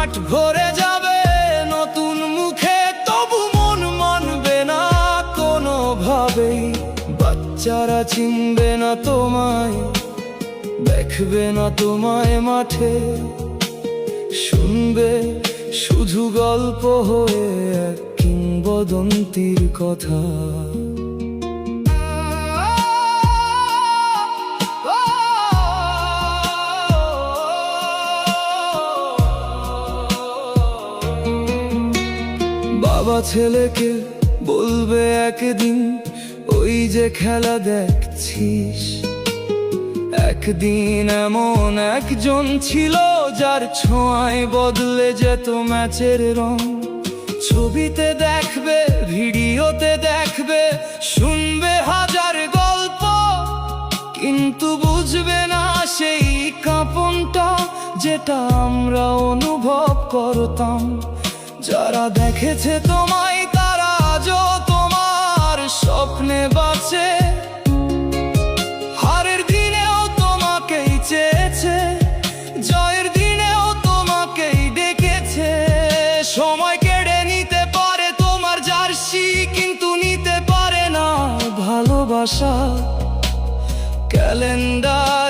মাঠ ভরে যাবে নতুন মুখে, তবু মন মানবে না কোনোভাবেই। বাচ্চারা চিনবে না তোমায়, দেখবে না তোমায় মাঠে, শুনবে শুধু গল্প হয়ে এক কিংবদন্তির কথা। বাবা ছেলেকে বলবে একদিন, ওই যে খেলা দেখছিস, একদিন এমন একজন ছিল যার ছোঁয়ায় বদলে যেত ম্যাচের রং। ছবিতে দেখবে, ভিডিওতে দেখবে, শুনবে হাজার গল্প, কিন্তু বুঝবে না সেই কাঁপনটা যেটা আমরা অনুভব করতাম। যারা দেখেছে তোমায় তারা আজও তোমার স্বপ্নে বাঁচে, হারের দিনেও তোমাকেই চেয়েছে, জয়ের দিনেও তোমাকেই ডেকেছে। সময় কেড়ে নিতে পারে তোমার জার্সি, কিন্তু নিতে পারে না ভালোবাসা। ক্যালেন্ডার